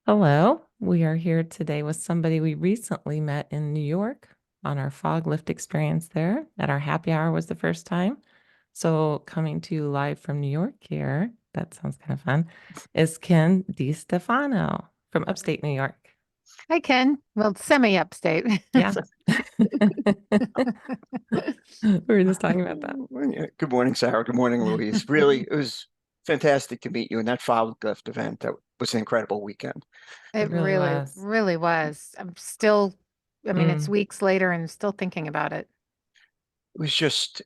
Hello, we are here today with somebody we recently met in New York on our fog lift experience there. At our happy hour was the first time. So coming to you live from New York here, that sounds kind of fun, is Ken DeStefano from upstate New York. Hi, Ken. Well, semi-upstate. Yeah. We were just talking about that. Yeah. Good morning, Sarah. Good morning, Louise. Really, it was fantastic to meet you in that Fog Lift event. That was an incredible weekend. It It really really, was. really was. It's Mm, weeks later and still thinking about it. It was just,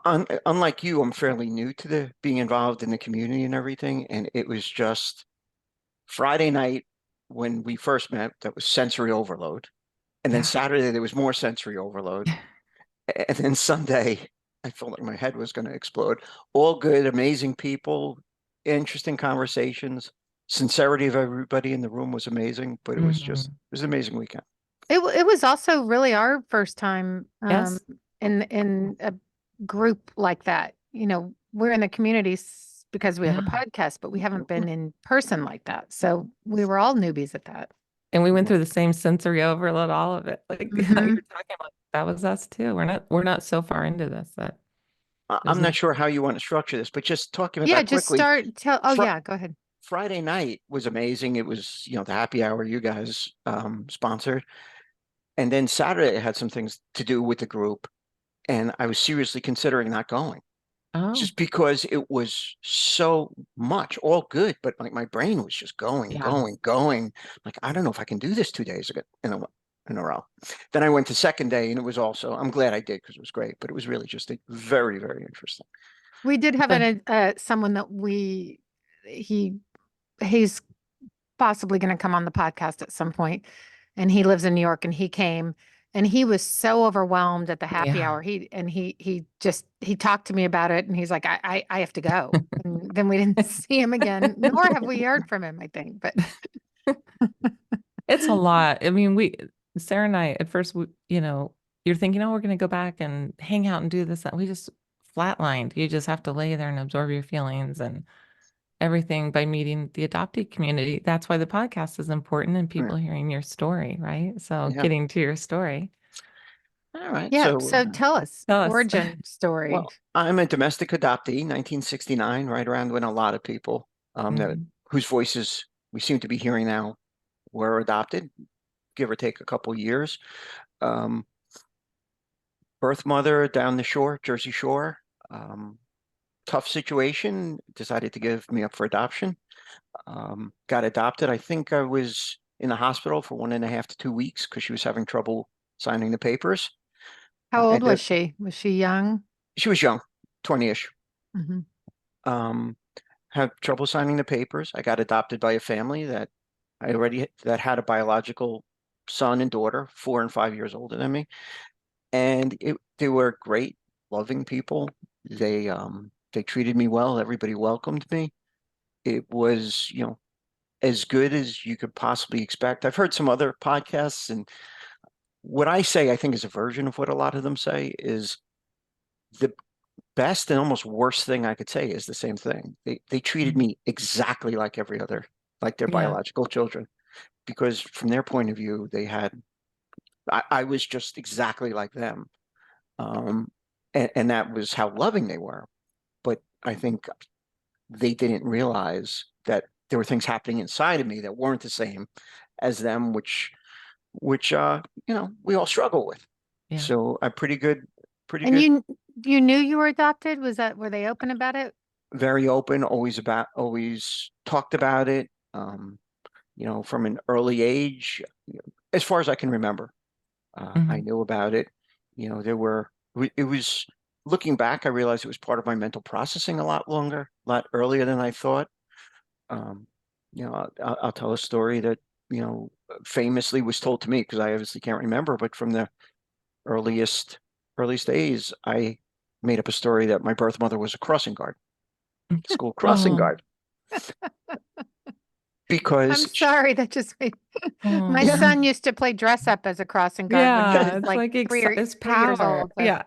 unlike you, I'm fairly new to the being involved in the community and everything. And it was just Friday night when we first met, that was sensory overload. And then yeah. Saturday, there was more sensory overload. And then Sunday, I felt like my head was going to explode. All good, amazing people, interesting conversations. Sincerity of everybody in the room was amazing, but it Mhm. was an amazing weekend. It was also really our first time Yes. in a group like that. We're in the communities because we have a Yeah. podcast, but we haven't been in person like that. So we were all newbies at that. And we went through the same sensory overload, all of it. Like how Hmm. you're talking about, that was us too. We're not so far into this that it was I'm new. not sure how you want to structure this, but just talking about Yeah, that just quickly. oh Fr yeah, go ahead. Friday night was amazing. It was, the happy hour you guys sponsored. And then Saturday I had some things to do with the group, and I was seriously considering not going. Oh, Just because it was so much, all good, but like my brain was just going, yeah. going, going. Like, I don't know if I can do this 2 days ago in a row. Then I went to second day, and it was also, I'm glad I did because it was great, but it was really just a very, very interesting. We did have So, someone that he he's possibly going to come on the podcast at some point, and he lives in New York, and he came, and he was so overwhelmed at the happy yeah. hour. He talked to me about it, and he's like, I have to go, and then we didn't see him again, nor have we heard from him, I think. But It's a lot. I mean, Sarah and I, at first, you're thinking, oh, we're going to go back and hang out and do this. That. We just flatlined. You just have to lay there and absorb your feelings and everything by meeting the adoptee community. That's why the podcast is important and Yeah. people hearing your story, right? So Yeah. getting to your story. All right. yeah, So, so tell us Tell us. origin story. well, I'm a domestic adoptee, 1969, right around when a lot of people that Mhm. whose voices we seem to be hearing now were adopted, give or take a couple years. Um, Birthmother down the shore, Jersey Shore. Um, Tough situation. Decided to give me up for adoption. Got adopted. I think I was in the hospital for 1.5 to 2 weeks because she was having trouble signing the papers. How And old then was she? Was she young? she was young, 20-ish. Hmm. Um, had trouble signing the papers. I got adopted by a family that had a biological son and daughter, 4 and 5 years older than me. And they were great, loving people. They treated me well. Everybody welcomed me. It was, as good as you could possibly expect. I've heard some other podcasts, and what I say, I think, is a version of what a lot of them say is the best and almost worst thing I could say is the same thing. They treated Mhm. me exactly like every other, like their Yeah. biological children, because from their point of view, I was just exactly like them. Um, and that was how loving they were. But I think they didn't realize that there were things happening inside of me that weren't the same as them, which we all struggle with. Yeah. So I'm pretty And good, you knew you were adopted? Were they open about it? very open, always talked about it. From an early age, as far as I can remember, I Mhm. knew about it. It was looking back, I realized it was part of my mental processing a lot earlier than I thought. Um, I'll tell a story that, you know, famously was told to me because I obviously can't remember, but from the earliest earliest days, I made up a story that my birth mother was a crossing guard, school crossing Oh, guard, I'm because sorry, that just made my yeah, oh. son used to play dress up as a crossing guard when he was Yeah, it's like like three it's 3 years power. old. But Yeah.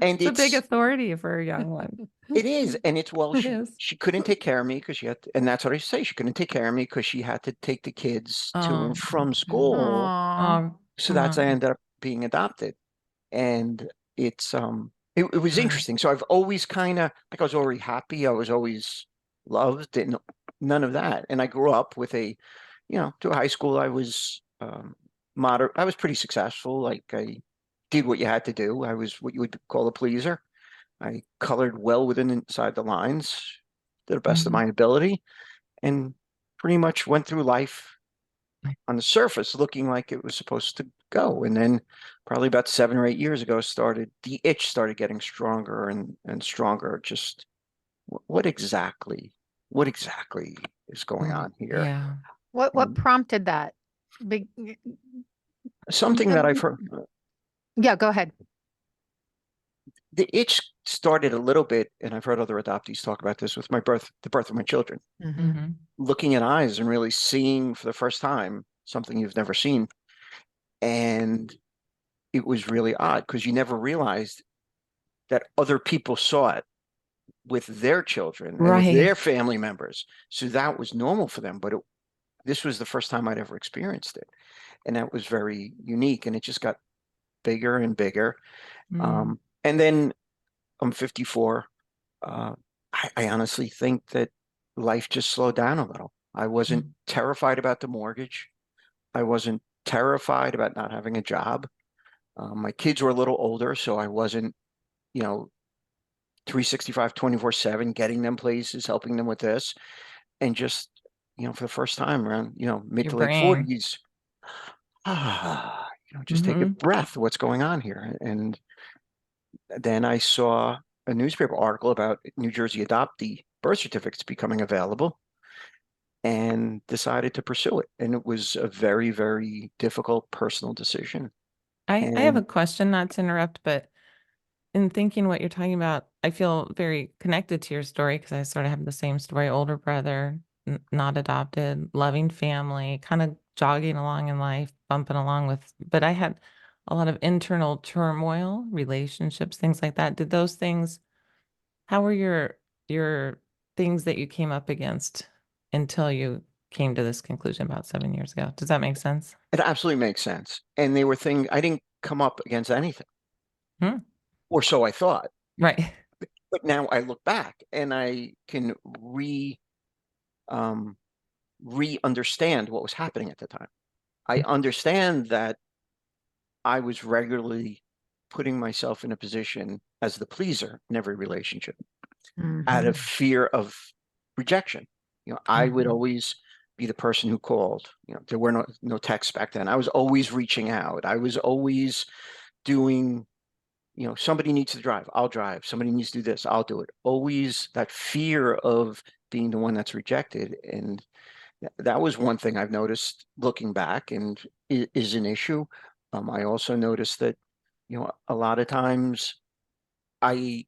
And It's a big it's, authority for a young one. it is, and it's, well, It is. she couldn't take care of me because she had to, and that's what I say. She couldn't take care of me because she had to take the kids to and Oh, from school. Aw. oh, So come that's, I on. ended up being adopted. And it's, it was God. interesting. So I've always kind of, like, I was already happy. I was always loved, and none of that. And I grew up with to high school, I was, moderate. I was pretty successful. Like, I did what you had to do. I was what you would call a pleaser. I colored well within inside the lines to the best of Mhm. my ability, and pretty much went through life on the surface looking like it was supposed to go. And then probably about 7 or 8 years ago, the itch started getting stronger and stronger. Just what exactly is going on here? Yeah. What And prompted that? Big, something that I've heard, yeah, go ahead. the itch started a little bit, and I've heard other adoptees talk about this with the birth of my children, Mm-hmm. looking in eyes and really seeing for the first time something you've never seen. And it was really odd because you never realized that other people saw it with their children and with Right. their family members. So that was normal for them. But this was the first time I'd ever experienced it. And that was very unique. And it just got bigger and bigger. Mm. And then I'm 54. I honestly think that life just slowed down a little. I wasn't terrified about the mortgage. I wasn't terrified about not having a job. My kids were a little older, so I wasn't, you know, 365, 24/7, getting them places, helping them with this. And just, for the first time around, mid Your to late brain. 40s, just take a Mm-hmm. breath. What's going on here? And then I saw a newspaper article about New Jersey adoptee birth certificates becoming available, and decided to pursue it. And it was a very, very difficult personal decision. I have a And question, not to interrupt, but in thinking what you're talking about, I feel very connected to your story because I sort of have the same story. Older brother, not adopted, loving family, kind of jogging along in life, bumping along with, but I had a lot of internal turmoil, relationships, things like that. Did those things, how were your things that you came up against until you came to this conclusion about 7 years ago? Does that make sense? it absolutely makes sense. And they were things I didn't come up against anything, Hmm. or so I thought. Right. But now I look back and I can um, re-understand what was happening at the time. I understand that I was regularly putting myself in a position as the pleaser in every relationship out of Mhm. fear of rejection. I would Mhm. always be the person who called. There were no texts back then. I was always reaching out. I was always doing, somebody needs to drive, I'll drive. Somebody needs to do this, I'll do it. Always that fear of being the one that's rejected. And that was one thing I've noticed looking back, and is an issue. I also noticed that, a lot of times I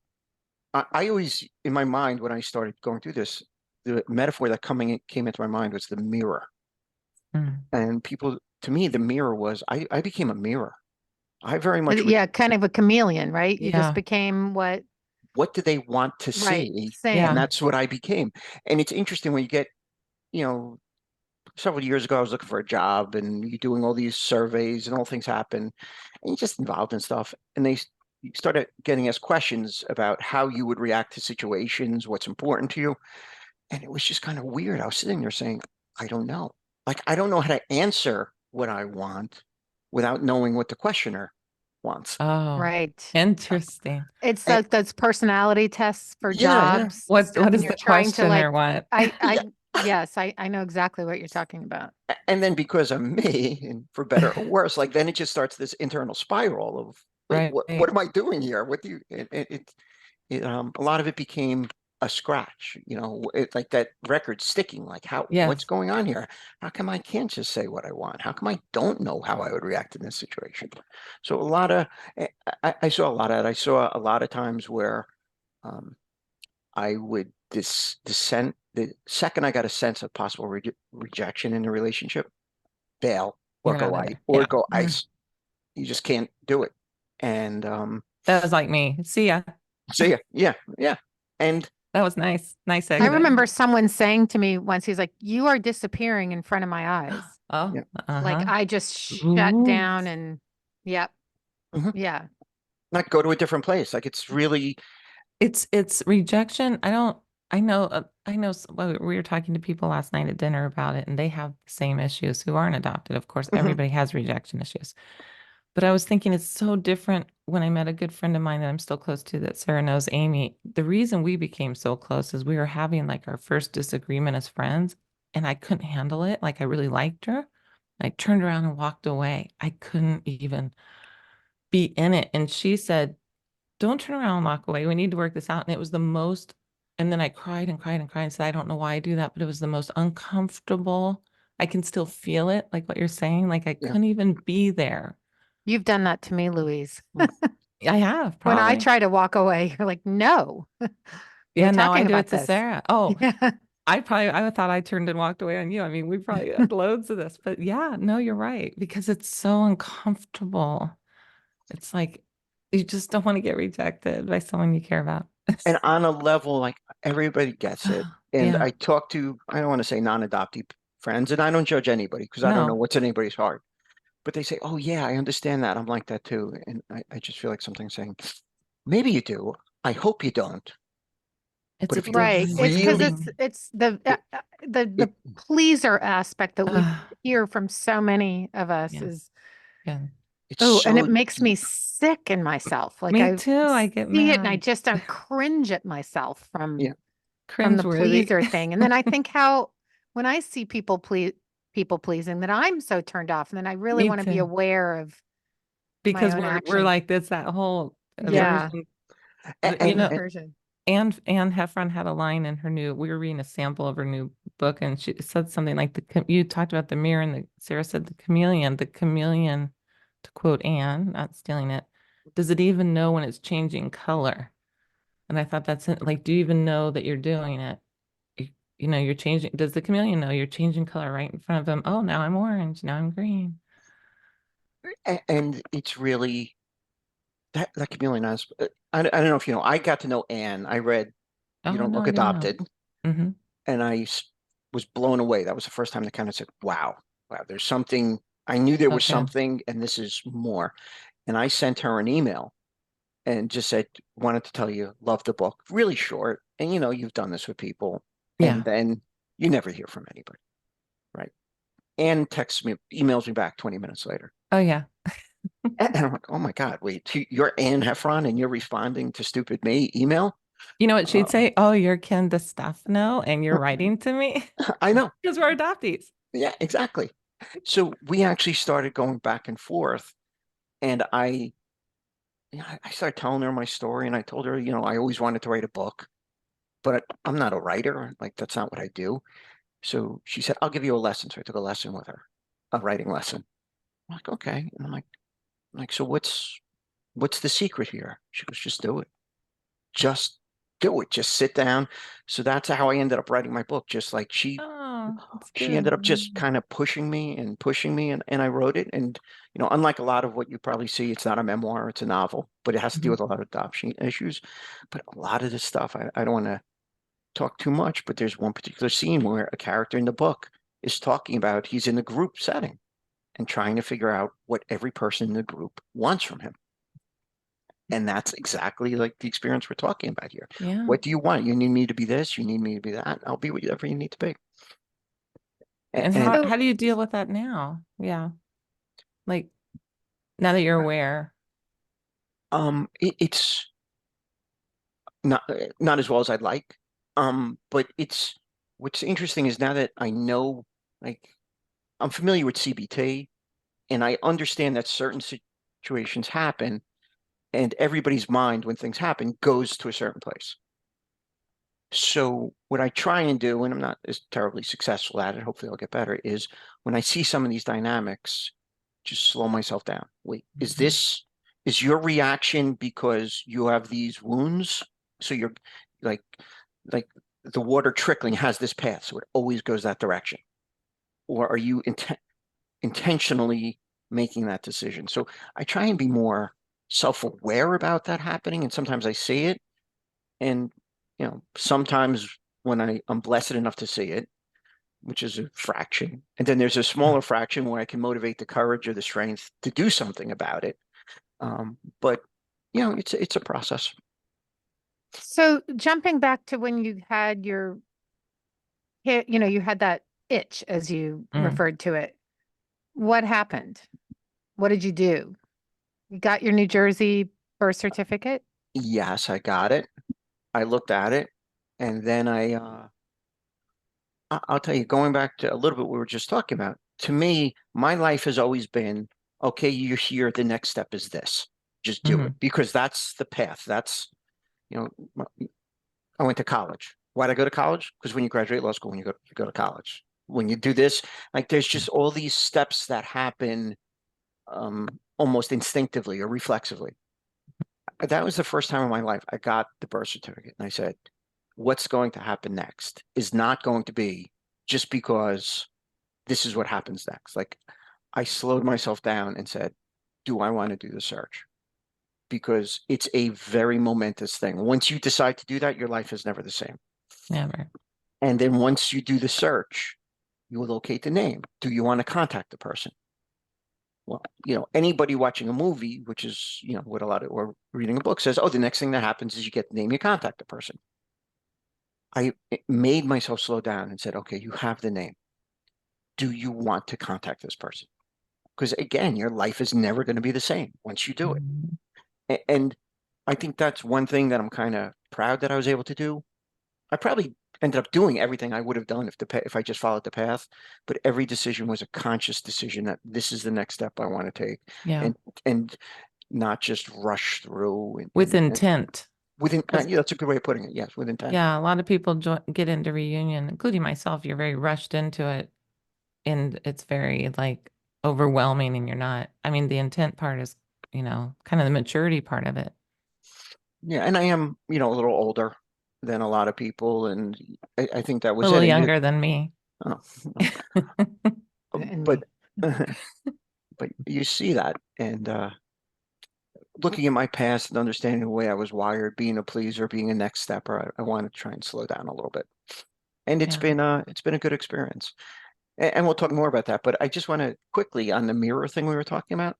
I always, in my mind, when I started going through this, the metaphor that came into my mind was the mirror. Mm. And people, to me, the mirror was, I became a mirror. I very much would, Yeah, kind of a chameleon, right? You just Yeah. became what do they want to right, see? And Yeah. same. that's what I became. And it's interesting when you get, you know, several years ago, I was looking for a job, and you're doing all these surveys and all things happen, and you're just involved in stuff. And you started getting asked questions about how you would react to situations, what's important to you. And it was just kind of weird. I was sitting there saying, I don't know. Like, I don't know how to answer what I want without knowing what the questioner wants. Oh, Right. interesting. It's And like those personality tests for yeah, jobs What when does you're the trying to questioner want? yeah. yes, I know exactly what you're talking about. And then because of me, and for better or worse, like, then it just starts this internal spiral of, wait, Right. what am I doing here? What do you, a lot of it became a scratch, like that record sticking, like, what's Yes. going on here? How come I can't just say what I want? How come I don't know how I would react in this situation? So I saw a lot of it. I saw a lot of times where, um, I would dissent the second I got a sense of possible rejection in a relationship, bail, or You're go out of ice, there. Yeah. Mm. You just can't do it. And That was like me. See ya. So yeah. And That was nice. Nice I exit. remember someone saying to me once, he's like, "You are disappearing in front of my eyes." Oh, yeah, Like uh-huh. I just shut Ooh. down and yep. mhm. Yeah. Not go to a different place. Like it's really, It's rejection. Well, we were talking to people last night at dinner about it, and they have the same issues who aren't adopted. Of course, mhm, everybody has rejection issues. But I was thinking it's so different when I met a good friend of mine that I'm still close to that Sarah knows, Amy. The reason we became so close is we were having like our first disagreement as friends, and I couldn't handle it. Like I really liked her. I turned around and walked away. I couldn't even be in it. And she said, don't turn around and walk away. We need to work this out. And it was the most, and then I cried and cried and cried and said, I don't know why I do that, but it was the most uncomfortable. I can still feel it, like what you're saying. Like I yeah. couldn't even be there. You've done that to me, Louise. I have When I probably. try to walk away, you're like, "No, we're Yeah, now I talking do about it to this." Sarah. Oh, Yeah. I thought I turned and walked away on you. I mean, we probably had loads of this, but yeah, no, you're right, because it's so uncomfortable. It's like you just don't want to get rejected by someone you care about. And on a level, like everybody gets it. And Yeah, I talk to, I don't want to say non-adoptee friends, and I don't judge anybody because I don't know no, what's in anybody's heart. But they say, oh yeah, I understand that. I'm like that too. And I just feel like something saying, maybe you do. I hope you don't. it's But a if you Right. It's because really, feeling. it's the it, the it, pleaser aspect that we Uh, hear from so many of us yeah, is, yeah. it's oh, and it so makes me deep. sick in myself. Like Me I too. I get see it and I mad. just don't cringe at myself Yeah. from the Cringeworthy. pleaser thing. And then I think how when I see people pleasing that I'm so turned off, and then I really Me want to be too. aware of my Because own we're actions. like this, that whole Yeah. Yeah. aversion. You And, The know, and aversion. Anne Heffron had a line in her we were reading a sample of her new book, and she said something like you talked about the mirror, and Sarah said the chameleon, to quote Anne, not stealing it, does it even know when it's changing color? And I thought that's it. Like, do you even know that you're doing it? You, you're changing. Does the chameleon know you're changing color right in front of them? Oh, now I'm orange. Now I'm green. and it's really that could be really nice. I don't know if you know, I got to know Anne. I read You Oh Don't no, Look I didn't know. Adopted, Mm-hmm. and was blown away. That was the first time that kind of said, wow, there's something. I knew there was Okay. something, and this is more. And I sent her an email and just said, wanted to tell you, love the book. Really short. And you've done this with people, and Yeah. then you never hear from anybody, right? Anne texts me, emails me back 20 minutes later. Oh yeah. And I'm like, oh my God, wait, you're Anne Heffron and you're responding to stupid me email? You know what she'd Uh, say? Oh, you're Ken DeStefano and you're writing to me I know. because we're adoptees. Yeah, exactly. So we actually started going back and forth, and I started telling her my story, and I told her, I always wanted to write a book, but I'm not a writer. Like that's not what I do. So she said, I'll give you a lesson. So I took a lesson with her, a writing lesson. I'm like, okay. And I'm like, so what's the secret here? She goes, just do it. Just do it. Just sit down. So that's how I ended up writing my book. Just like Oh, that's she ended good. up just kind of pushing me, and I wrote it. And unlike a lot of what you probably see, it's not a memoir, it's a novel, but it has to deal Mhm. with a lot of adoption issues. But a lot of this stuff, I don't want to talk too much, but there's one particular scene where a character in the book is talking about he's in a group setting and trying to figure out what every person in the group wants from him. And that's exactly like the experience we're talking about here. Yeah. What do you want? You need me to be this, you need me to be that. I'll be whatever you need to be. And And So how do you deal with that now? Yeah. Like now that you're aware. it's not as well as I'd like. But it's what's interesting is now that I know, like, I'm familiar with CBT, and I understand that certain situations happen, and everybody's mind when things happen goes to a certain place. So what I try and do, and I'm not as terribly successful at it, hopefully I'll get better, is when I see some of these dynamics, just slow myself down. Wait, is your reaction because you have these wounds? So you're like like the water trickling has this path, so it always goes that direction. Or are you intentionally making that decision? So I try and be more self-aware about that happening, and sometimes I see it. And, sometimes when I'm blessed enough to see it, which is a fraction, and then there's a smaller fraction where I can motivate the courage or the strength to do something about it. But, it's a process. So jumping back to when you had your hit, you had that itch, as you referred to it. What happened? What did you do? You got your New Jersey birth certificate? Yes, I got it. I looked at it, and then I'll tell you, going back to a little bit what we were just talking about, to me, my life has always been, okay, you're here, the next step is this. Just do it, because that's the path. That's, I went to college. Why'd I go to college? Because when you graduate law school, when you go to college, when you do this, like there's just all these steps that happen almost instinctively or reflexively. That was the first time in my life I got the birth certificate, and I said, what's going to happen next is not going to be just because this is what happens next. Like, I slowed myself down and said, do I want to do the search? Because it's a very momentous thing. Once you decide to do that, your life is never the same. Never. And then once you do the search, you will locate the name. Do you want to contact the person? Well, anybody watching a movie, which is, what a lot of, or reading a book says, oh, the next thing that happens is you get the name, you contact the person. I made myself slow down and said, okay, you have the name. Do you want to contact this person? Because again, your life is never going to be the same once you do it. And I think that's one thing that I'm kind of proud that I was able to do. I probably ended up doing everything I would have done if I just followed the path, but every decision was a conscious decision that this is the next step I want to take. Yeah. And not just rush through with intent. Yeah, that's a good way of putting it. Yes, with intent. Yeah, a lot of people get into reunion, including myself. You're very rushed into it, and it's very like overwhelming, and you're not. I mean, the intent part is, kind of the maturity part of it. Yeah, and I am, a little older than a lot of people, and I think that was A little it. younger than me. Oh, And but but you see that, and looking at my past and understanding the way I was wired, being a pleaser, being a next stepper, I want to try and slow down a little bit. And it's been a good experience. And we'll talk more about that. But I just want to quickly on the mirror thing we were talking about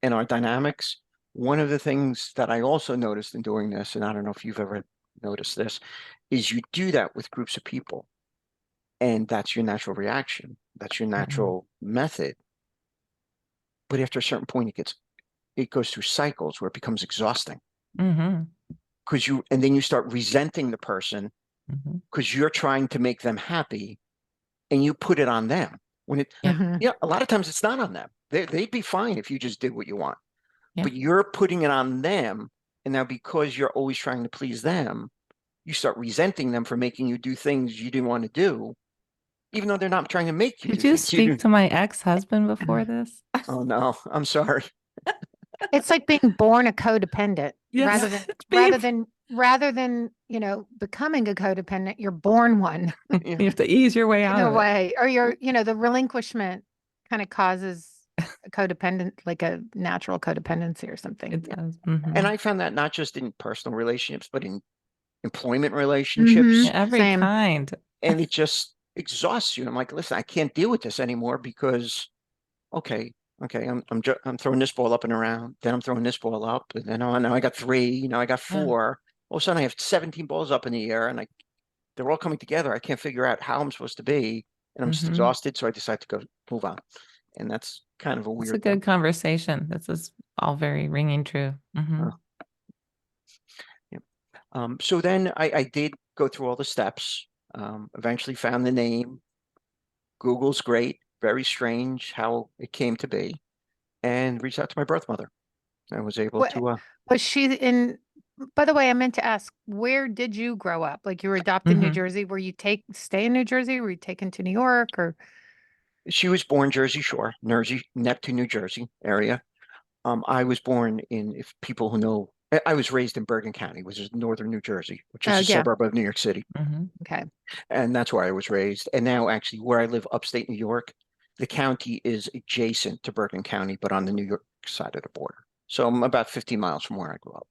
and our dynamics. One of the things that I also noticed in doing this, and I don't know if you've ever noticed this, is you do that with groups of people. And that's your natural reaction. That's your natural method. But after a certain point, it goes through cycles where it becomes exhausting. Because and then you start resenting the person because you're trying to make them happy, and you put it on them. When a lot of times it's not on them. They'd be fine if you just did what you want. But you're putting it on them, and now because you're always trying to please them, you start resenting them for making you do things you didn't want to do, even though they're not trying to make you do Did you things speak to my ex-husband before this? Oh no, I'm sorry. it's like being born a codependent. Yes. rather than becoming a codependent, you're born one. You have to ease your way out in a of it. way, or the relinquishment kind of causes a codependent, like a natural codependency or something. It does. And I found that not just in personal relationships, but in employment relationships. Every Same. kind. And it just exhausts you. I'm like, listen, I can't deal with this anymore because, okay, I'm throwing this ball up and around, then I'm throwing this ball up, and then now I got three, now I got four. All of a sudden I have 17 balls up in the air, and they're all coming together. I can't figure out how I'm supposed to be, and I'm just exhausted. So I decide to go move on, and that's kind of a weird. It's a good conversation. This is all very ringing true. So then I did go through all the steps. Eventually found the name. Google's great. Very strange how it came to be, and reached out to my birth mother. I was able to. Was she in? By the way, I meant to ask, where did you grow up? Like, you were adopted in New Jersey. Were you stay in New Jersey? Were you taken to New York, or? She was born Jersey Shore, Neptune, New Jersey area. I was born if people who know, I was raised in Bergen County, which is northern New Jersey, which is a suburb of New York City. Okay. And that's where I was raised. And now actually where I live upstate New York, the county is adjacent to Bergen County, but on the New York side of the border. So I'm about 50 miles from where I grew up.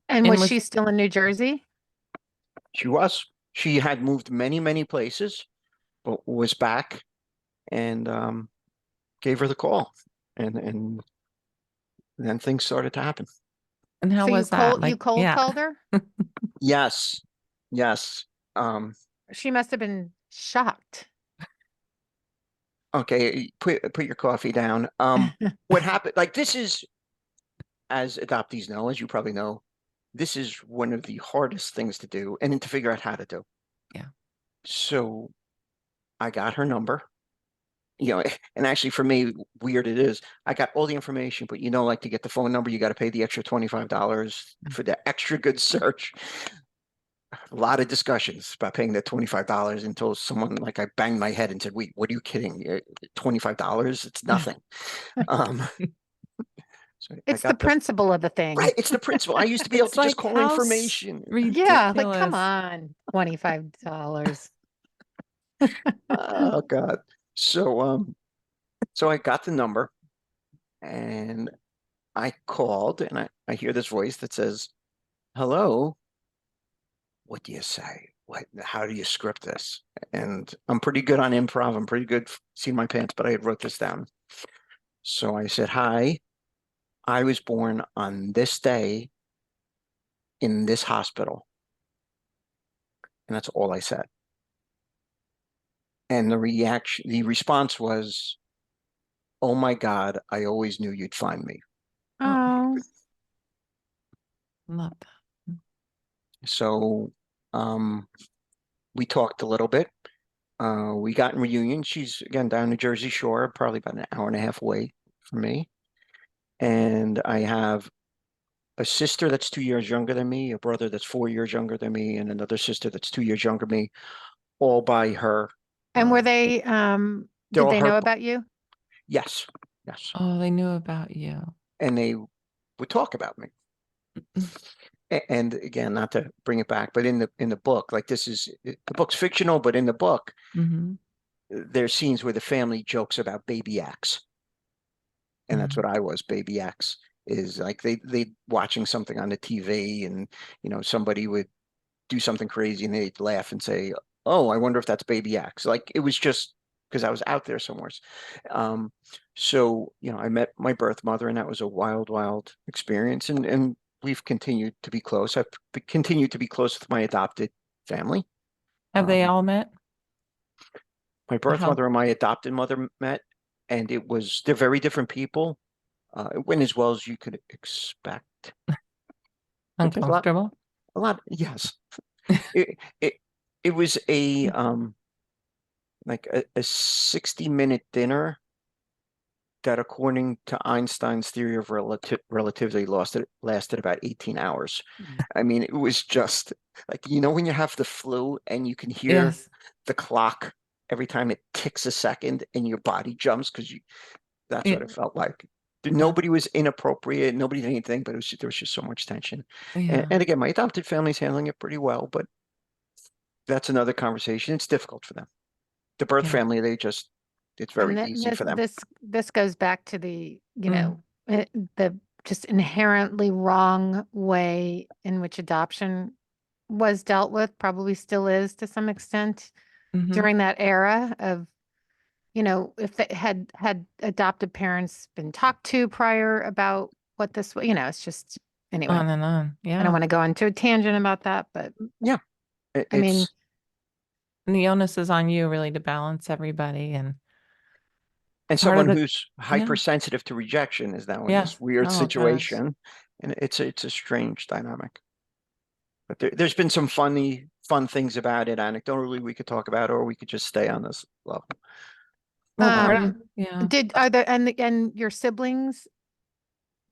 And And was was she still in New Jersey? She was. She had moved many, many places, but was back and gave her the call. And then things started to happen. and how So was that? you Like, cold yeah. called her? Yes. Yes. She must have been shocked. Okay, put your coffee down. What happened? Like this is, as adoptees know, as you probably know, this is one of the hardest things to do and then to figure out how to do. Yeah. So I got her number, and actually for me, weird it is, I got all the information, but like to get the phone number, you got to pay the extra $25 for the extra good search. A lot of discussions about paying that $25 until someone, like, I banged my head and said, wait, what are you kidding? $25? It's nothing. Um, so I It's the got the principle of the thing. right. It's the principle. I used to be able It's to just like call how information. Yeah, like come ridiculous. on, $25. Oh God. So I got the number and I called and I hear this voice that says, hello, what do you say? How do you script this? And I'm pretty good on improv. I'm pretty good seeing my pants, but I had wrote this down. So I said, hi, I was born on this day in this hospital. And that's all I said. And the response was, oh my God, I always knew you'd find me. Oh, Love that. So we talked a little bit. We got in reunion. She's again down the Jersey Shore, probably about an hour and a half away from me. And I have a sister that's 2 years younger than me, a brother that's 4 years younger than me, and another sister that's 2 years younger than me, all by her. and were Um, they, they're did all they her. know about you? Yes, yes. Oh, they knew about you. And they would talk about me. Mm. And again, not to bring it back, but in the book, like the book's fictional, but in the book, Mm-hmm. there's scenes where the family jokes about baby X. And that's Mm-hmm. what I was, baby X. Is like they watching something on the TV and somebody would do something crazy and they'd laugh and say, oh, I wonder if that's baby X. Like it was just because I was out there somewhere. Um, so I met my birth mother and that was a wild, wild experience. And we've continued to be close. I've continued to be close with my adopted family. Have they Um, all met? my birth How mother and my adopted mother met, and they're very different people. It went as well as you could expect, but there's uncomfortable? a lot, yes. It it it was a like a 60-minute dinner that, according to Einstein's theory of relativity, lasted about 18 hours. I mean, it was just like, when you have the flu and you can hear Yes. the clock every time it ticks a second and your body jumps because that's Yeah. what it felt like. Yeah. Nobody was inappropriate, nobody did anything, but there was just so much tension. Yeah. And again, my adopted family's handling it pretty well, but that's another conversation. It's difficult for them. The birth Yeah. family, it's very And easy for them. this goes back to the, Mm. the just inherently wrong way in which adoption was dealt with, probably still is to some extent Mm-hmm. during that era of, if they had adopted parents been talked to prior about what this was, it's just anyway. On and on. I Yeah. don't want to go into a tangent about that, but Yeah, I mean, it's And the onus is on you really to balance everybody. And and part of someone the, who's yeah. hypersensitive to rejection is now in Yeah. this weird Oh gosh. situation, and it's a strange dynamic. But there's been some fun things about it anecdotally we could talk about, or we could just stay on this level. Well, part of, um, yeah. are there, and your siblings,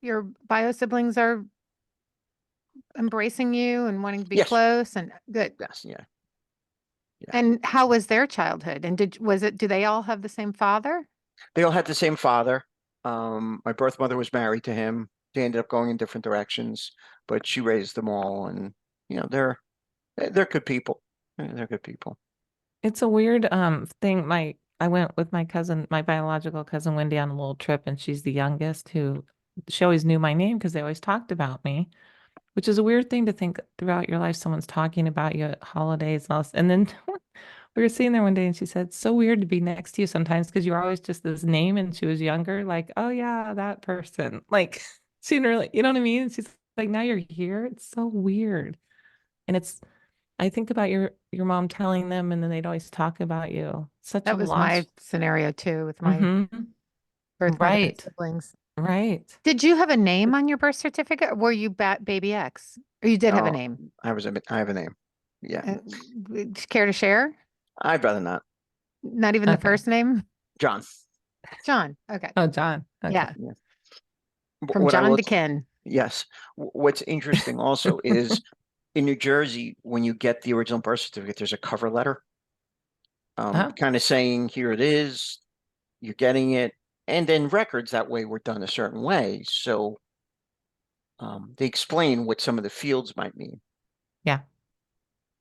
your bio siblings are embracing you and wanting to be Yes, close and good. yes, yeah. And how was their childhood? And do they all have the same father? They all had the same father. My birth mother was married to him. They ended up going in different directions, but she raised them all, and they're good people. They're good people. It's a weird thing. I went with my cousin, my biological cousin Wendy, on a little trip, and she's the youngest who she always knew my name because they always talked about me, which is a weird thing to think throughout your life. Someone's talking about you at holidays and all this. And then we were sitting there one day and she said, it's so weird to be next to you sometimes because you're always just this name. And she was younger, like, oh yeah, that person. Like she didn't really, you know what I mean? And she's like, now you're here. It's so weird. And I think about your mom telling them and then they'd always talk about you. Such a That was my loss. scenario too with my Mhm. birth mother and Right. siblings. Right. Did you have a name on your birth certificate or were you baby X? Or you did have a No, name? I have a name. Yeah, Care to share? I'd rather not. Not even the Okay. first name? John. John. Okay. Oh, John. Okay. Yeah. Yeah. From What I John will, to Ken. yes. What's interesting also is in New Jersey, when you get the original birth certificate, there's a cover letter, Oh, kind of saying, here it is, you're getting it. And then records that way were done a certain way. So they explain what some of the fields might mean. yeah.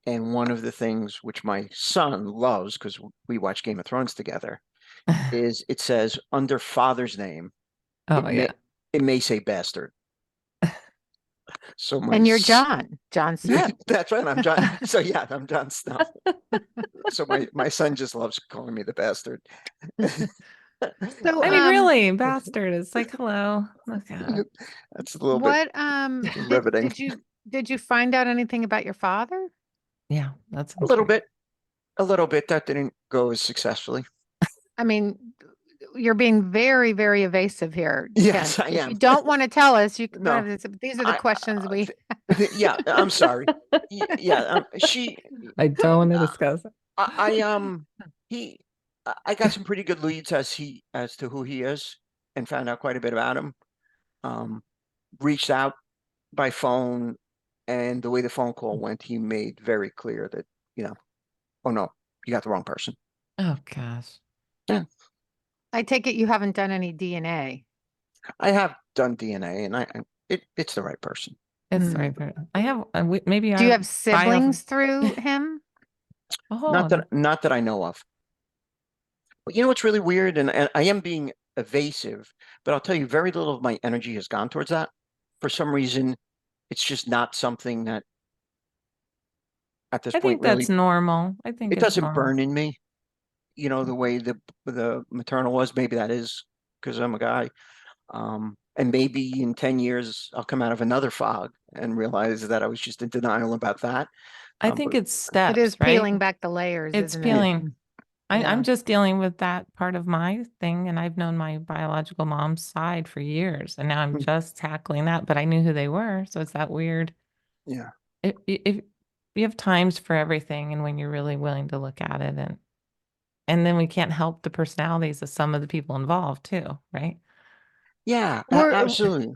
And one of the things which my son loves, because we watch Game of Thrones together, is it says under father's name, it Oh, may yeah. it may say bastard. So And you're John Snow. that's right. I'm John. So yeah, I'm John Snow. So my son just loves calling me the bastard. So, I mean, really, bastard. It's like, hello. Okay. That's a little bit what riveting. did you find out anything about your father? Yeah, that's A little bit. That didn't go as successfully. I mean, you're being very, very evasive here, Yes, Ken. I If you am. don't want to tell us, you can, No, these are the I, questions we. yeah, I'm sorry. Yeah, I don't want to discuss it. I he, I got some pretty good leads as to who he is, and found out quite a bit about him. Um, Reached out by phone, and the way the phone call went, he made very clear that, oh no, you got the wrong person. Oh, gosh. Yeah, I take it you haven't done any DNA. I have done DNA, and it's the right person. It's the right person. I have, maybe Do you our have siblings through him? Oh, Not that I know of. But you know what's really weird, and I am being evasive, but I'll tell you, very little of my energy has gone towards that. For some reason, it's just not something that at this I point think that's really, normal. I think it it's doesn't normal. burn in me. The way the maternal was. Maybe that is because I'm a guy. And maybe in 10 years I'll come out of another fog and realize that I was just in denial about that. I think But it's It is steps, right? peeling back the layers, It's isn't it? peeling. Yeah. I'm just dealing with that part of my thing, and I've known my biological mom's side for years, and now I'm just tackling that, but I knew who they were, so it's that weird. yeah, If you have times for everything, and when you're really willing to look at it, and then we can't help the personalities of some of the people involved too, right? yeah, We're, absolutely.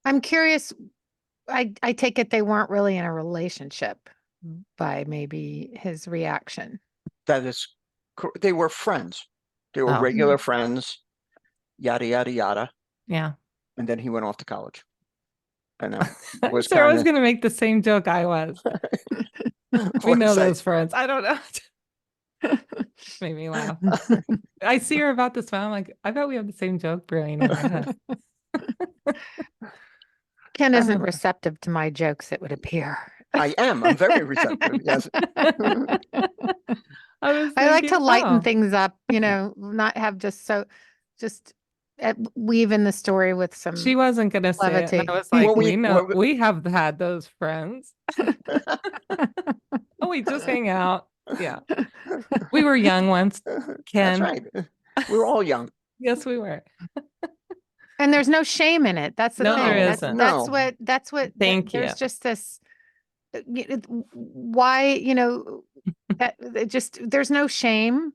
I'm curious. I take it they weren't really in a relationship by maybe his reaction. That is, they were friends. They were Oh, regular friends, yada, yada, yada. yeah. And then he went off to college. And that was Sarah kind was of, gonna make the same joke I was. We what know is that? those friends. I don't know. Made me laugh. I see her about this one. I'm like, I bet we have the same joke brewing in our head. Ken isn't receptive to my jokes, it would appear. I am. I'm very receptive. Yes. I was I like to thinking, lighten oh, things up, not have just weave in the story with some she wasn't gonna say it. And I levity. was like, Well, we know we have had those friends. Oh, we just hang out. Yeah. We were young once, That's Ken. right. We were all young. Yes, we were. And there's no shame in it. That's the No, there thing. isn't. That's what Thank you. there's just this why, that there's no shame.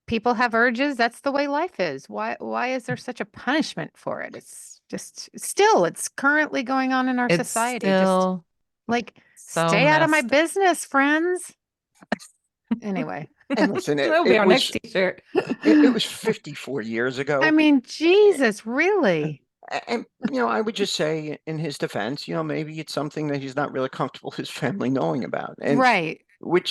People have urges. That's the way life is. Why is there such a punishment for it? It's just still it's currently going on in our It's society. Just still like so stay out of my messed. business, friends. Anyway. And listen, That'll be our next t-shirt. it was 54 years ago. I mean, Jesus, really? And, I would just say in his defense, maybe it's something that he's not really comfortable his family knowing about. And Right.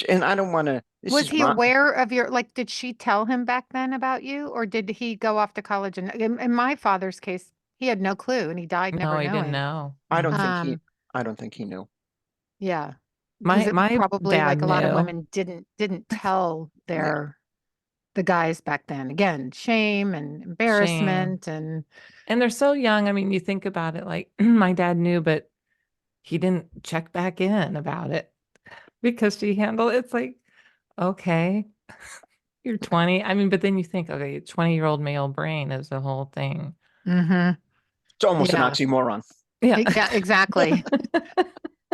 and I don't want to, Was he aware of did she tell him back then about you, or did he go off to college? And in my father's case, He had no clue and he died No, never I didn't knowing. know. I don't Mhm. think he, Um, I don't think he knew. yeah. My Because my probably dad like a lot of knew. women didn't tell Yeah. the guys back then. Again, shame and Shame. embarrassment and And they're so young. I mean, you think about it, like my dad knew, but he didn't check back in about it because she handled it's like, okay, you're 20. I mean, but then you think, okay, 20-year-old male brain is the whole thing. mm-hmm. It's almost an Yeah. oxymoron. Yeah. Yeah, exactly.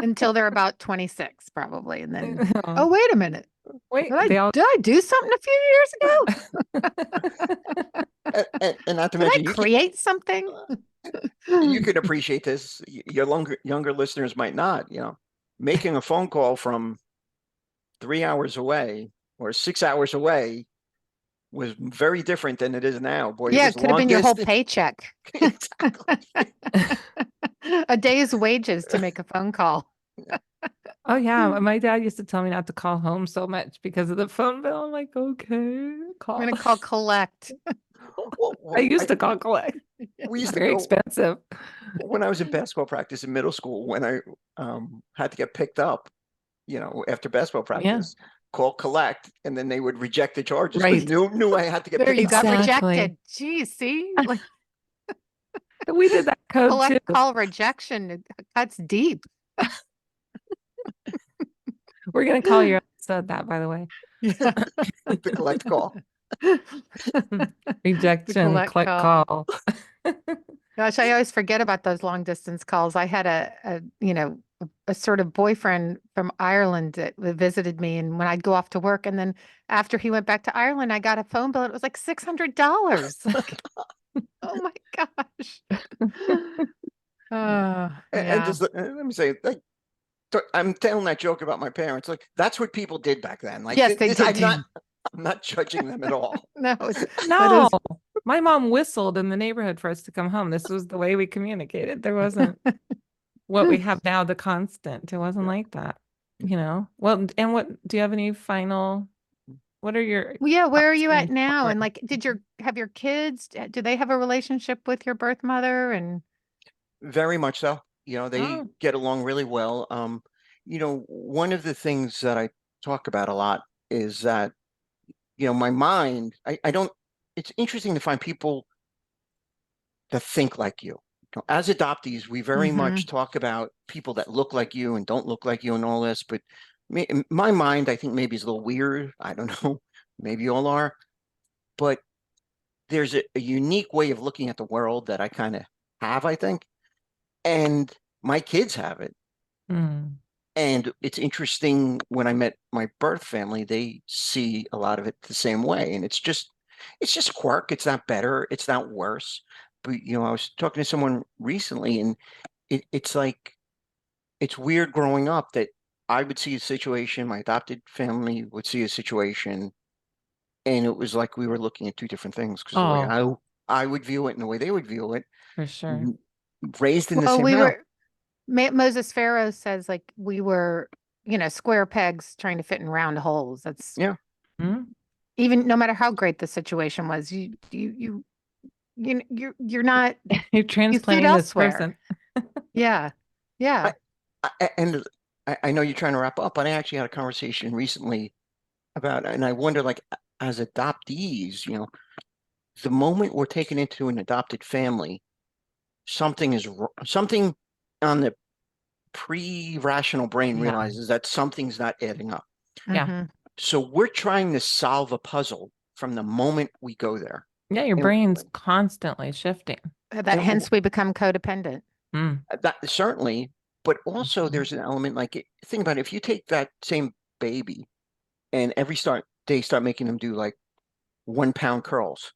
Until they're about 26, probably. And then, Oh, oh, wait a minute. wait, Did they all I do something a few years ago? And not to Did I mention, create something? you can appreciate this. Your younger listeners might not, making a phone call from 3 hours away or 6 hours away was very different than it is now. Boy, it Yeah, was it could have long been your whole distance. paycheck. Exactly. A day's wages to make a phone call. Oh yeah, my dad used to tell me not to call home so much because of the phone bill. I'm like, okay, I'm call. going to call collect. I used to call collect. We used to Very go expensive. when I was in basketball practice in middle school, when I had to get picked up, after basketball Yeah, practice, call collect, and then they would reject the charges because right. knew I had to get There picked you got up. Exactly. rejected. Geez, see, like We did that code too. collect call rejection it cuts deep. We're gonna call your episode that, by the way. Yeah. The collect call. Rejection, collect click call. call. Gosh, I always forget about those long distance calls. I had a sort of boyfriend from Ireland that visited me, and when I'd go off to work, and then after he went back to Ireland, I got a phone bill. And it was like $600. Like, oh my gosh. And Yeah. just let me say, like, I'm telling that joke about my parents. Like, that's what people did back then. Like, Yes, they did. I'm not judging them at all. No, that No, is my mom whistled in the neighborhood for us to come home. This was the way we communicated. There wasn't what we have now, the constant. It wasn't Yeah. like that, Well, and what do you have any final? What are your Well, yeah, where are thoughts you at going now? And forward? like, have your kids, do they have a relationship with your birth mother? And Very much so. They Oh, get along really well. One of the things that I talk about a lot is that, my mind, I don't, it's interesting to find people that think like you. As adoptees, we very hmm much talk about people that look like you and don't look like you and all this, but in my mind, I think maybe is a little weird. I don't know. Maybe you all are, but there's a unique way of looking at the world that I kind of have, I think. And my kids have it. mm, And it's interesting when I met my birth family, they see a lot of it the same way. And it's just quirk. It's not better. It's not worse. But I was talking to someone recently and it's like it's weird growing up that I would see a situation, my adopted family would see a situation, and it was like we were looking at two different things because the way oh, I would view it and the way they would view it, for sure. raised in the well, same house. Moses Pharaoh says like we were, square pegs trying to fit in round holes. That's Yeah. Mm, even no matter how great the situation was, you're not, You're you fit transplanting this elsewhere. person. Yeah. Yeah. And I know you're trying to wrap up, but I actually had a conversation recently about, and I wonder, like, as adoptees, the moment we're taken into an adopted family, something on the pre-rational brain Yeah. realizes that something's not adding up. Yeah. hmm So we're trying to solve a puzzle from the moment we go there. Yeah, your And, brain's constantly shifting. That and hence we become codependent. Mm, that certainly, but also mhm. there's an element like think about it, if you take that same baby and they start making them do like 1 pound curls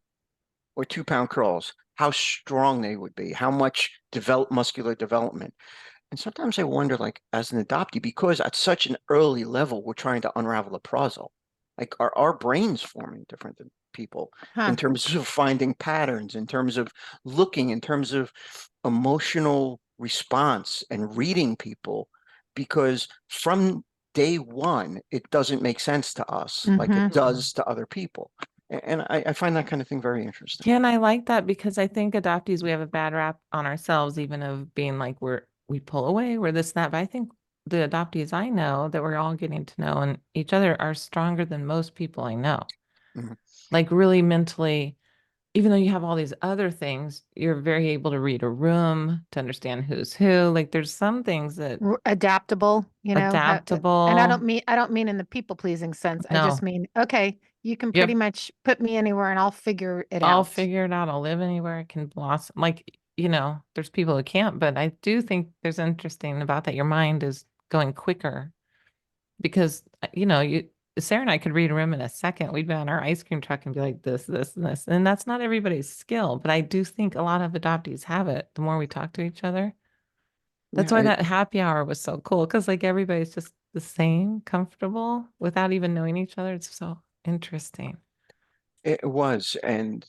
or 2 pound curls, how strong they would be, how much muscular development. And sometimes I wonder, like, as an adoptee, because at such an early level, we're trying to unravel a puzzle. Like, are our brains forming different than people in Huh. terms of finding patterns, in terms of looking, in terms of emotional response and reading people? Because from day one, it doesn't make sense to us like it hmm does to other people. And I find that kind of thing very interesting. Yeah, and I like that because I think adoptees, we have a bad rap on ourselves, even of being like we pull away, we're this, that. But I think the adoptees I know that we're all getting to know and each other are stronger than most people I know. Mhm. Like really mentally, even though you have all these other things, you're very able to read a room, to understand who's who. Like there's some things that Adaptable, and adaptable. I don't mean in the people pleasing sense. I just No, mean, okay, you can you pretty have much put me anywhere and I'll figure it I'll out. figure it out. I'll live anywhere. I can blossom. Like, there's people who can't, but I do think there's interesting about that. Your mind is going quicker because, Sarah and I could read a room in a second. We'd be on our ice cream truck and be like this, this, and this. And that's not everybody's skill, but I do think a lot of adoptees have it the more we talk to each other. That's why Yeah, that happy hour was so cool because like everybody's just the same, comfortable without even knowing each other. It's so interesting. it was. And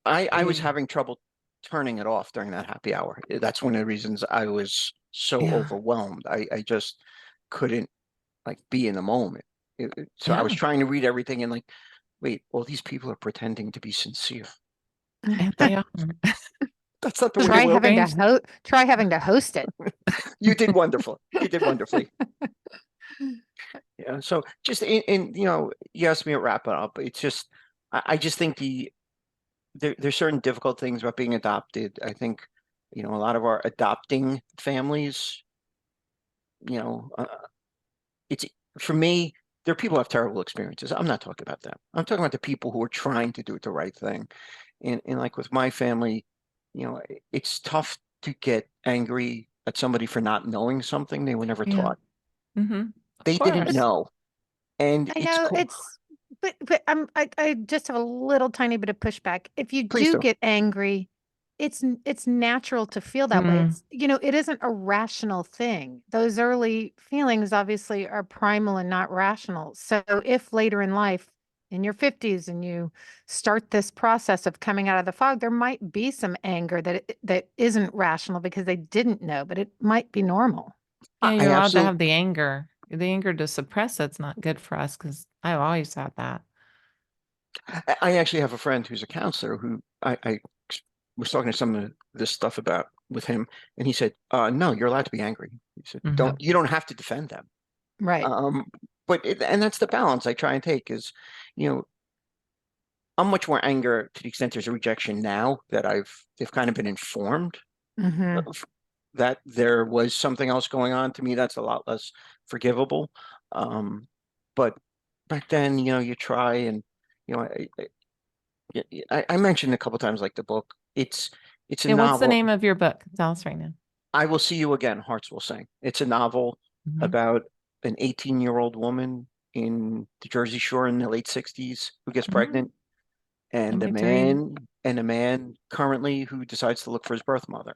I was Yeah. having trouble turning it off during that happy hour. That's one of the reasons I was so Yeah. overwhelmed. I just couldn't like be in the moment. So I was Yeah. trying to read everything and like, wait, all these people are pretending to be sincere. And they are. That's not the way Which it is Try will having be. to strange. try having to host it. You did wonderful. You did wonderfully. Yeah. So just you asked me to wrap it up. It's just I just think there's certain difficult things about being adopted. I think, a lot of our adopting families, you know, uh, it's for me, there are people who have terrible experiences. I'm not talking about that. I'm talking about the people who are trying to do the right thing. And like with my family, it's tough to get angry at somebody for not knowing something they were never Yeah. taught. Mm-hmm. Of They didn't course. know. And I it's know cool. it's, but I just have a little tiny bit of pushback. If you Please do do. get angry, it's natural to feel that way. Mm. It's, it isn't a rational thing. Those early feelings obviously are primal and not rational. So if later in life, in your 50s, and you start this process of coming out of the fog, there might be some anger that isn't rational because they didn't know, but it might be normal. Yeah, I you're allowed to absolutely have the anger. The anger to suppress it's not good for us because I've always had that. I actually have a friend who's a counselor who I was talking to some of this stuff about with him, and he said, no, you're allowed to be angry. He said, Hmm. you don't have to defend them. Right. Um, and that's the balance I try and take is, you know, I'm much more anger to the extent there's a rejection now that they've kind of been informed Mm-hmm. of that there was something else going on. To me, that's a lot less forgivable. But back then, you try and, you know, I mentioned a couple times like the book. It's a Yeah, what's the novel. name of your book? Tell us right now. I Will See You Again, Hearts Will Sing. It's a novel Hmm. about an 18-year-old woman in the Jersey Shore in the late 60s who gets Mm. pregnant, and Can't a wait to read it. man currently who decides to look for his birth mother.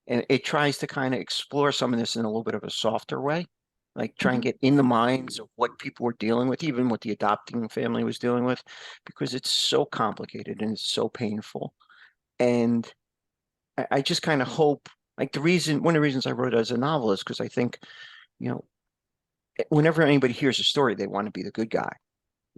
And it tries to kind of explore some of this in a little bit of a softer way, like try and Hmm. get in the minds of what people were dealing with, even what the adopting family was dealing with, because it's so complicated and it's so painful. And I just kind of hope, like one of the reasons I wrote it as a novel is because I think, you know, whenever anybody hears a story, they want to be the good guy.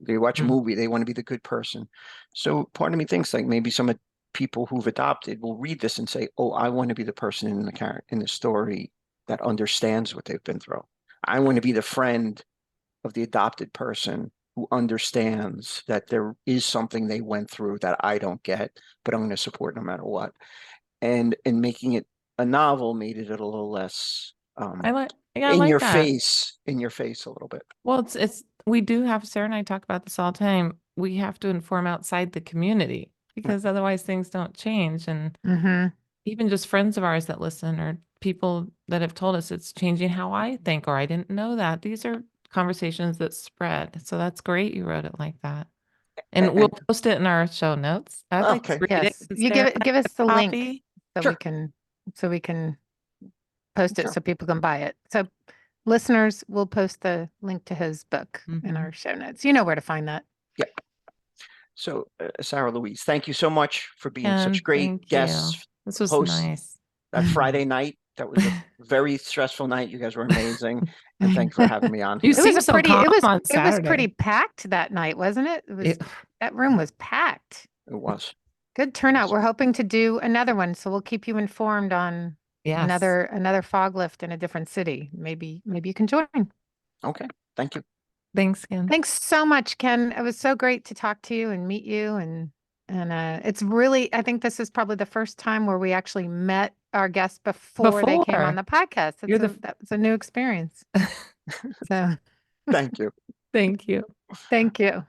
They watch a movie, they want to be the good person. So part of me thinks like maybe some of people who've adopted will read this and say, "Oh, I want to be the person in the story that understands what they've been through. I want to be the friend of the adopted person who understands that there is something they went through that I don't get, but I'm going to support no matter what." And making it a novel made it a little less Yeah, I like that. in your face a little bit. Well, we do have, Sarah and I talk about this all the time. We have to inform outside the community because otherwise things don't change. And Mm-hmm. even just friends of ours that listen or people that have told us it's changing how I think, or I didn't know that. These are conversations that spread. So that's great you wrote it like that. And we'll And post it in our show notes. I'd like to okay, read it. Yes. Can You Sarah give have us the a link copy? so sure, we can post it sure. so people can buy it. So listeners, we'll post the link to his book in Hmm. our show notes. You know where to find that. Yeah. So, Sarah Louise, thank you so much for being such And great thank you. guests, This was hosts nice. that Friday night That was a very stressful night. You guys were amazing. And thank you for having me on You here. It was seem a so pretty, calm it was, on it was pretty Saturday. packed that night, wasn't it? It was, It- that room was packed. It was. Good turnout. We're hoping to do another one, so we'll keep you informed on Yes. another fog lift in a different city. Maybe you can join. Okay. Thank you. Thanks, Ken. Thanks so much, Ken. It was so great to talk to you and meet you, and it's really, I think this is probably the first time where we actually met our guests before they came on Before. the podcast. That was a new experience. So Thank you. Thank you. thank you.